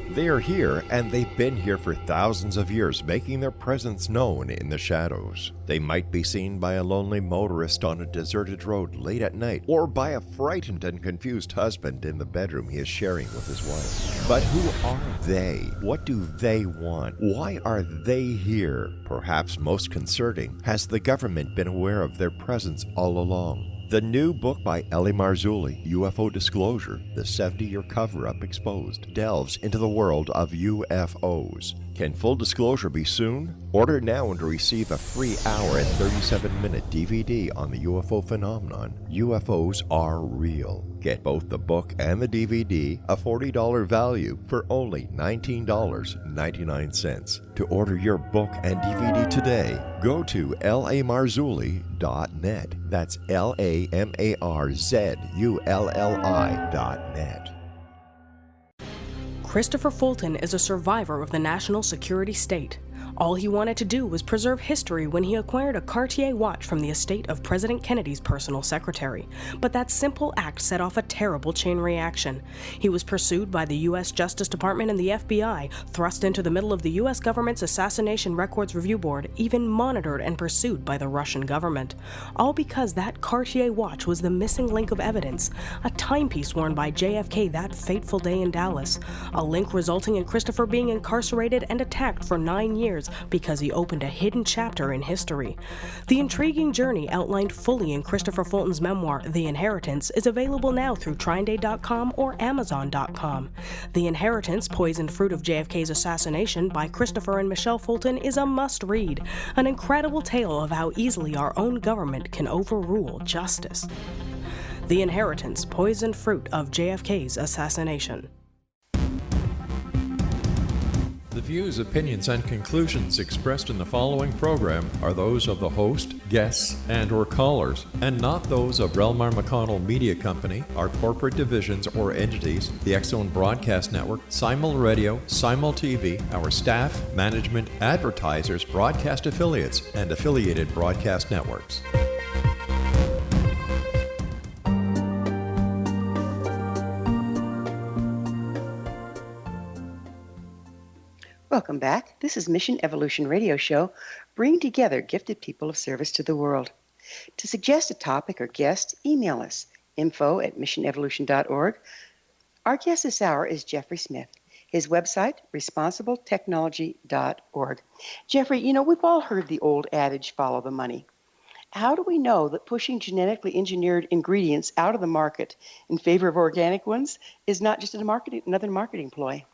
They are here, and they've been here for thousands of years, making their presence known in the shadows. They might be seen by a lonely motorist on a deserted road late at night, or by a frightened and confused husband in the bedroom he is sharing with his wife. But who are they? What do they want? Why are they here? Perhaps most concerning, has the government been aware of their presence all along? The new book by Ellie Marzulli, UFO Disclosure, the 70-year cover-up exposed, delves into the world of UFOs. Can full disclosure be soon? Order now and receive a free hour and 37-minute DVD on the UFO phenomenon. UFOs are real. Get both the book and the DVD, a $40 value, for only $19.99. To order your book and DVD today, go to lamarzulli.net. That's LAMARZULLI.net. Christopher Fulton is a survivor of the national security state. All he wanted to do was preserve history when he acquired a Cartier watch from the estate of President Kennedy's personal secretary. But that simple act set off a terrible chain reaction. He was pursued by the U.S. Justice Department and the FBI, thrust into the middle of the U.S. government's Assassination Records Review Board, even monitored and pursued by the Russian government. All because that Cartier watch was the missing link of evidence, a timepiece worn by JFK that fateful day in Dallas, a link resulting in Christopher being incarcerated and attacked for 9 years because he opened a hidden chapter in history. The intriguing journey outlined fully in Christopher Fulton's memoir, The Inheritance, is available now through TrineDay.com or Amazon.com. The Inheritance, Poisoned Fruit of JFK's Assassination by Christopher and Michelle Fulton is a must-read, an incredible tale of how easily our own government can overrule justice. The Inheritance, Poisoned Fruit of JFK's Assassination. The views, opinions, and conclusions expressed in the following program are those of the host, guests, and/or callers, and not those of Relmar McConnell Media Company, our corporate divisions or entities, the X-Zone Broadcast Network, Simul Radio, Simul TV, our staff, management, advertisers, broadcast affiliates, and affiliated broadcast networks. Welcome back. This is Mission Evolution Radio Show, bringing together gifted people of service to the world. To suggest a topic or guest, email us, info@missionevolution.org. Our guest this hour is Jeffrey Smith. His website, responsibletechnology.org. Jeffrey, we've all heard the old adage, follow the money. How do we know that pushing genetically engineered ingredients out of the market in favor of organic ones is not just another marketing ploy?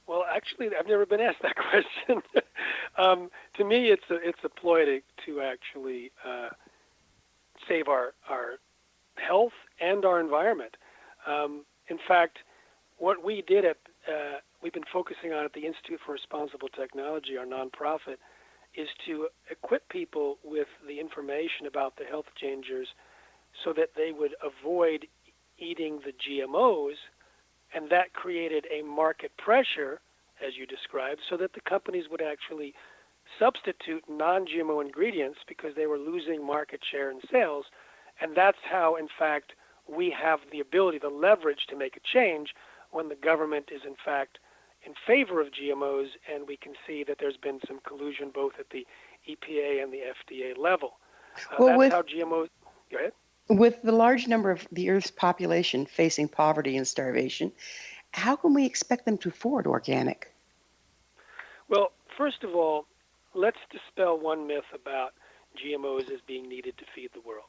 Well, actually, I've never been asked that question. To me, it's a ploy to actually save our health and our environment. In fact, what we did we've been focusing on at the Institute for Responsible Technology, our nonprofit, is to equip people with the information about the health dangers so that they would avoid eating the GMOs. And that created a market pressure, as you described, so that the companies would actually substitute non-GMO ingredients because they were losing market share and sales. And that's how, in fact, we have the ability, the leverage to make a change when the government is, in fact, in favor of GMOs, and we can see that there's been some collusion both at the EPA and the FDA level. That's how GMOs... Go ahead. With the large number of the Earth's population facing poverty and starvation, how can we expect them to afford organic? Well, first of all, let's dispel one myth about GMOs as being needed to feed the world.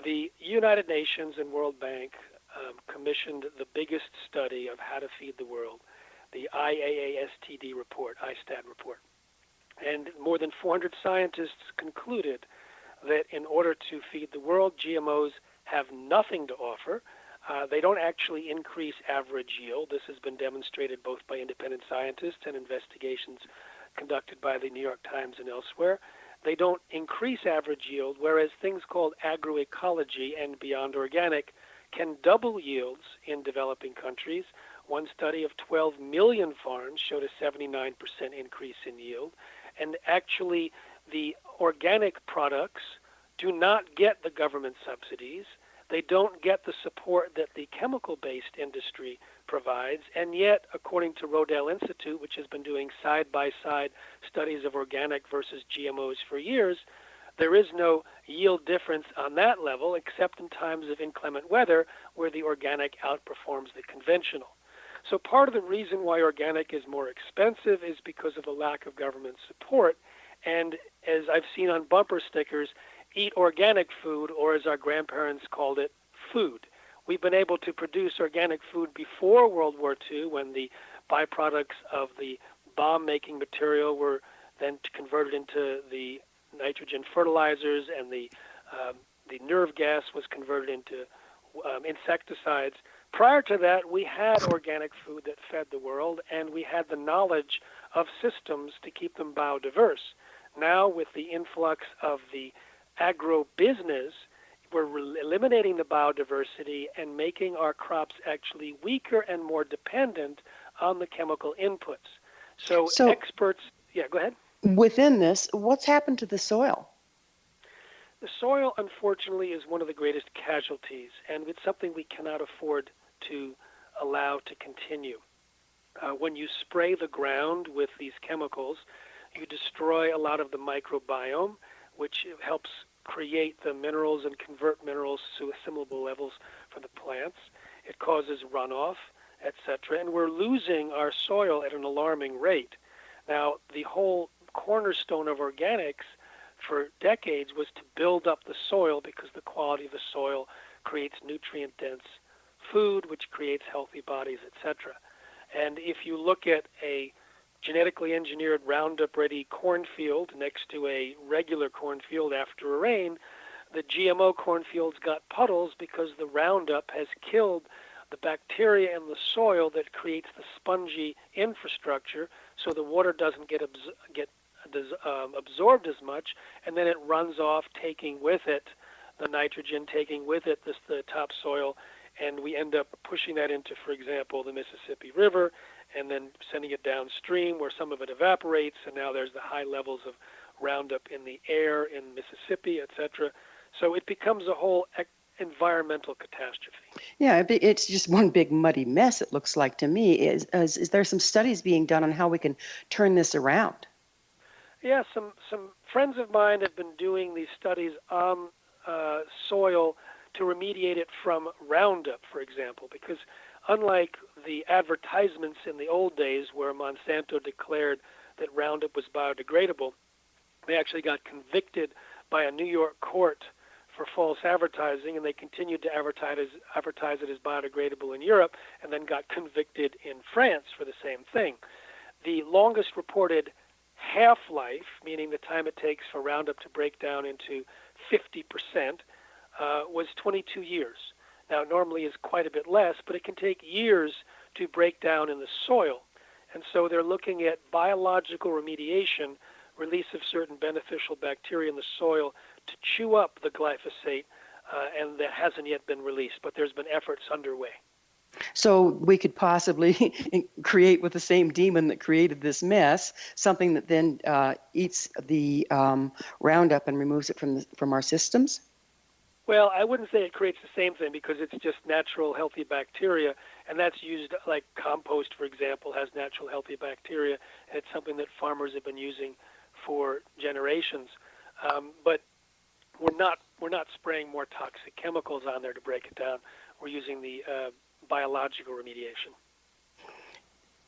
The United Nations and World Bank commissioned the biggest study of how to feed the world, the IAASTD report, ISTAD report. And more than 400 scientists concluded that in order to feed the world, GMOs have nothing to offer. They don't actually increase average yield. This has been demonstrated both by independent scientists and investigations conducted by the New York Times and elsewhere. They don't increase average yield, whereas things called agroecology and beyond organic can double yields in developing countries. One study of 12 million farms showed a 79% increase in yield. And actually, the organic products do not get the government subsidies. They don't get the support that the chemical-based industry provides. And yet, according to Rodale Institute, which has been doing side-by-side studies of organic versus GMOs for years, there is no yield difference on that level except in times of inclement weather where the organic outperforms the conventional. So part of the reason why organic is more expensive is because of the lack of government support. And as I've seen on bumper stickers, eat organic food, or as our grandparents called it, food. We've been able to produce organic food before World War II when the byproducts of the bomb-making material were then converted into the nitrogen fertilizers, and the nerve gas was converted into insecticides. Prior to that, we had organic food that fed the world, and we had the knowledge of systems to keep them biodiverse. Now, with the influx of the agro-business, we're eliminating the biodiversity and making our crops actually weaker and more dependent on the chemical inputs. So experts, yeah, go ahead. Within this, what's happened to the soil? The soil, unfortunately, is one of the greatest casualties, and it's something we cannot afford to allow to continue. When you spray the ground with these chemicals, you destroy a lot of the microbiome, which helps create the minerals and convert minerals to assimilable levels for the plants. It causes runoff, etc., and we're losing our soil at an alarming rate. Now, the whole cornerstone of organics for decades was to build up the soil because the quality of the soil creates nutrient-dense food, which creates healthy bodies, etc. And if you look at a genetically engineered Roundup-ready cornfield next to a regular cornfield after a rain, the GMO cornfields got puddles because the Roundup has killed the bacteria in the soil that creates the spongy infrastructure, so the water doesn't get absorbed as much, and then it runs off, taking with it the nitrogen, taking with it the topsoil, and we end up pushing that into, for example, the Mississippi River, and then sending it downstream where some of it evaporates, and now there's the high levels of Roundup in the air in Mississippi, etc. So it becomes a whole environmental catastrophe. Yeah, it's just one big muddy mess, it looks like to me. Is there some studies being done on how we can turn this around? Yeah, some friends of mine have been doing these studies on soil to remediate it from Roundup, for example, because unlike the advertisements in the old days where Monsanto declared that Roundup was biodegradable, they actually got convicted by a New York court for false advertising, and they continued to advertise it as biodegradable in Europe, and then got convicted in France for the same thing. The longest reported half-life, meaning the time it takes for Roundup to break down into 50%, was 22 years. Now, it normally is quite a bit less, but it can take years to break down in the soil. And so they're looking at biological remediation, release of certain beneficial bacteria in the soil to chew up the glyphosate, and that hasn't yet been released, but there's been efforts underway. So we could possibly create with the same demon that created this mess something that then eats the Roundup and removes it from our systems? Well, I wouldn't say it creates the same thing because it's just natural healthy bacteria, and that's used like compost, for example, has natural healthy bacteria, and it's something that farmers have been using for generations. But we're not spraying more toxic chemicals on there to break it down. We're using the biological remediation.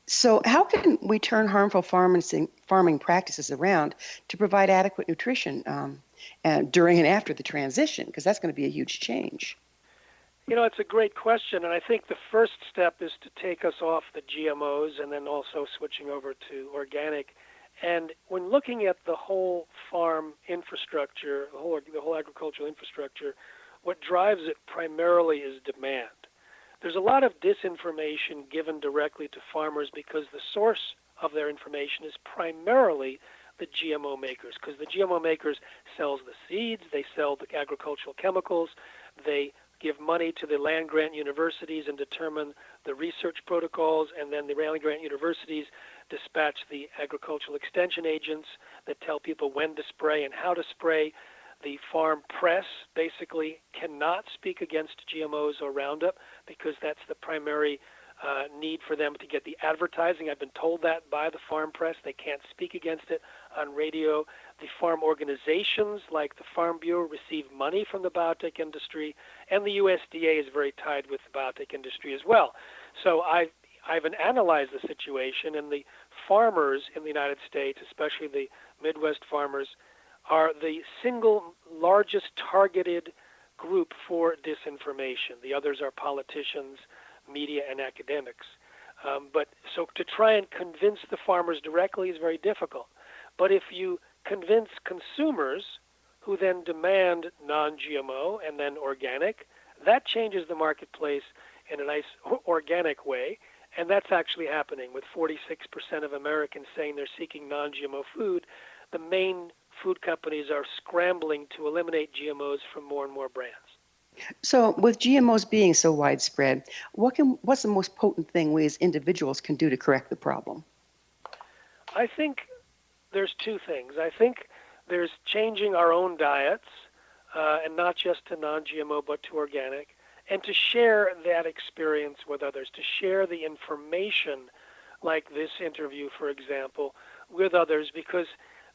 So how can we turn harmful farming practices around to provide adequate nutrition during and after the transition? Because that's going to be a huge change. You know, it's a great question, and I think the first step is to take us off the GMOs and then also switching over to organic. And when looking at the whole farm infrastructure, the whole agricultural infrastructure, what drives it primarily is demand. There's a lot of disinformation given directly to farmers because the source of their information is primarily the GMO makers, because the GMO makers sells the seeds, they sell the agricultural chemicals, they give money to the land-grant universities and determine the research protocols, and then the land-grant universities dispatch the agricultural extension agents that tell people when to spray and how to spray. The farm press basically cannot speak against GMOs or Roundup because that's the primary need for them to get the advertising. I've been told that by the farm press. They can't speak against it on radio. The farm organizations like the Farm Bureau receive money from the biotech industry, and the USDA is very tied with the biotech industry as well. So I've analyzed the situation, and the farmers in the United States, especially the Midwest farmers, are the single largest targeted group for disinformation. The others are politicians, media, and academics. But so to try and convince the farmers directly is very difficult. But if you convince consumers who then demand non-GMO and then organic, that changes the marketplace in a nice organic way. And that's actually happening with 46% of Americans saying they're seeking non-GMO food. The main food companies are scrambling to eliminate GMOs from more and more brands. So with GMOs being so widespread, what's the most potent thing we as individuals can do to correct the problem? I think there's two things. I think there's changing our own diets, and not just to non-GMO but to organic, and to share that experience with others, to share the information like this interview, for example, with others, because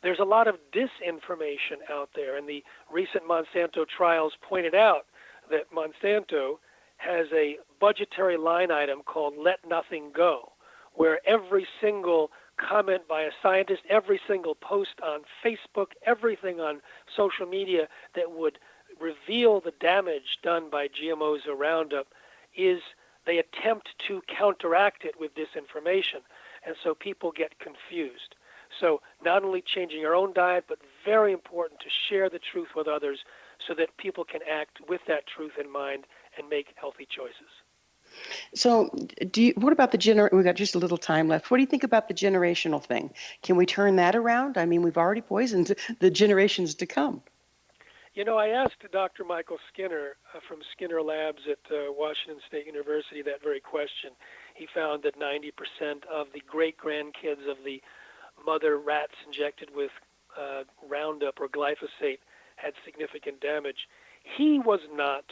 there's a lot of disinformation out there, and the recent Monsanto trials pointed out that Monsanto has a budgetary line item called Let Nothing Go, where every single comment by a scientist, every single post on Facebook, everything on social media that would reveal the damage done by GMOs or Roundup is they attempt to counteract it with disinformation. And so people get confused. So not only changing our own diet, but very important to share the truth with others so that people can act with that truth in mind and make healthy choices. So what about we've got just a little time left. What do you think about the generational thing? Can we turn that around? I mean, we've already poisoned the generations to come. You know, I asked Dr. Michael Skinner from Skinner Labs at Washington State University that very question. He found that 90% of the great-grandkids of the mother rats injected with Roundup or glyphosate had significant damage. He was not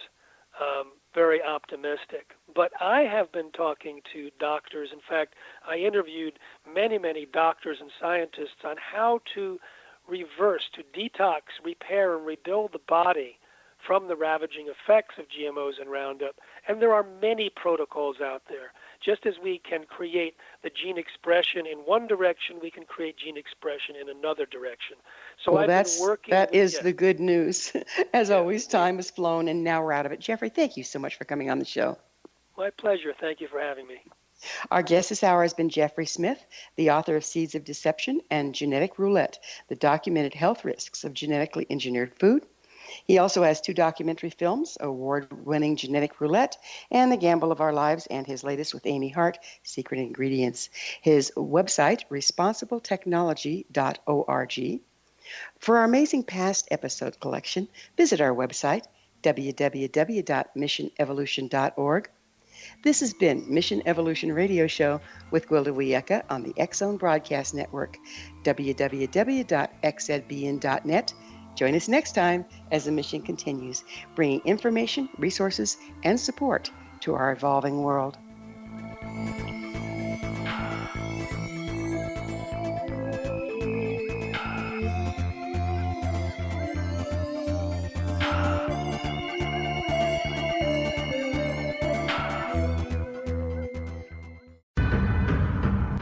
very optimistic, but I have been talking to doctors. In fact, I interviewed many, many doctors and scientists on how to reverse, to detox, repair, and rebuild the body from the ravaging effects of GMOs and Roundup. And there are many protocols out there. Just as we can create the gene expression in one direction, we can create gene expression in another direction. So well, I've been working. That is the good news. As always, time has flown, and now we're out of it. Jeffrey, thank you so much for coming on the show. My pleasure. Thank you for having me. Our guest this hour has been Jeffrey Smith, the author of Seeds of Deception and Genetic Roulette, the documented health risks of genetically engineered food. He also has 2 documentary films, award-winning Genetic Roulette and The Gamble of Our Lives, and his latest with Amy Hart, Secret Ingredients. His website, responsibletechnology.org. For our amazing past episode collection, visit our website, www.missionevolution.org. This has been Mission Evolution Radio Show with Gwilda Wiyaka on the X-Zone Broadcast Network, www.xzbn.net. Join us next time as the mission continues, bringing information, resources, and support to our evolving world.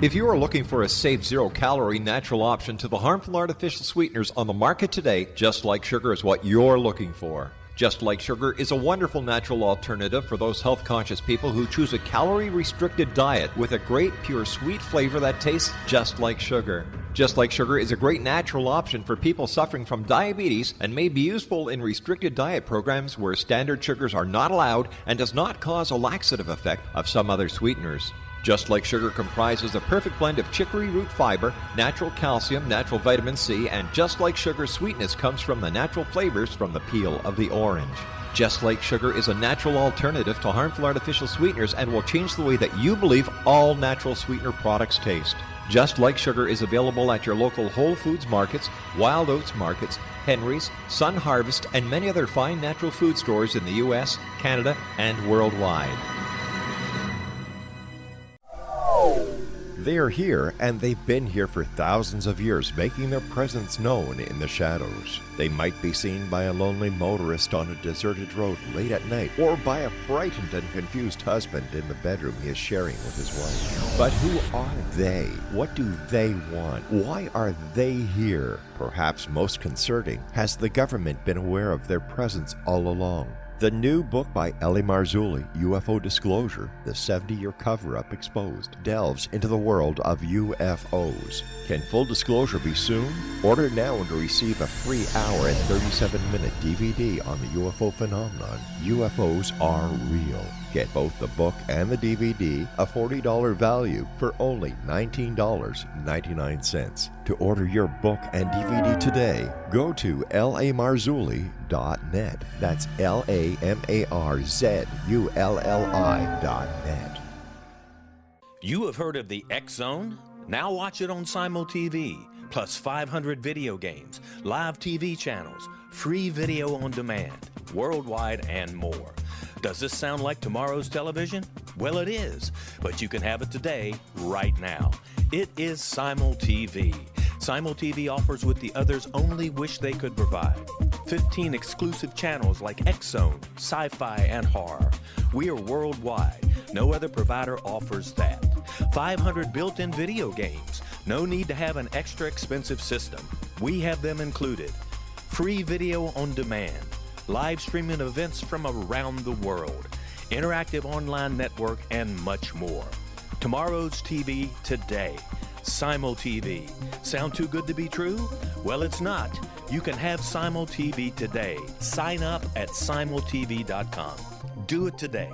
If you are looking for a safe, zero-calorie natural option to the harmful artificial sweeteners on the market today, Just Like Sugar is what you're looking for. Just Like Sugar is a wonderful natural alternative for those health-conscious people who choose a calorie-restricted diet with a great, pure, sweet flavor that tastes just like sugar. Just Like Sugar is a great natural option for people suffering from diabetes and may be useful in restricted diet programs where standard sugars are not allowed and does not cause a laxative effect of some other sweeteners. Just Like Sugar comprises a perfect blend of chicory root fiber, natural calcium, natural vitamin C, and Just Like Sugar's sweetness comes from the natural flavors from the peel of the orange. Just Like Sugar is a natural alternative to harmful artificial sweeteners and will change the way that you believe all natural sweetener products taste. Just Like Sugar is available at your local Whole Foods markets, Wild Oats markets, Henry's, Sun Harvest, and many other fine natural food stores in the U.S., Canada, and worldwide. They are here, and they've been here for thousands of years, making their presence known in the shadows. They might be seen by a lonely motorist on a deserted road late at night, or by a frightened and confused husband in the bedroom he is sharing with his wife. But who are they? What do they want? Why are they here? Perhaps most concerning, has the government been aware of their presence all along? The new book by Ellie Marzulli, UFO Disclosure, the 70-year cover-up exposed, delves into the world of UFOs. Can full disclosure be soon? Order now to receive a free hour and 37-minute DVD on the UFO phenomenon. UFOs are real. Get both the book and the DVD, a $40 value, for only $19.99. To order your book and DVD today, go to lamarzulli.net. That's LAMARZULLI.net. You have heard of the X-Zone? Now watch it on Simul TV, plus 500 video games, live TV channels, free video on demand, worldwide, and more. Does this sound like tomorrow's television? Well, it is, but you can have it today, right now. It is Simul TV. Simul TV offers what the others only wish they could provide. 15 exclusive channels like X-Zone, Sci-Fi, and Horror. We are worldwide. No other provider offers that. 500 built-in video games. No need to have an extra expensive system. We have them included. Free video on demand. Live streaming events from around the world. Interactive online network, and much more. Tomorrow's TV today. Simul TV. Sound too good to be true? Well, it's not. You can have Simul TV today. Sign up at simultv.com. Do it today.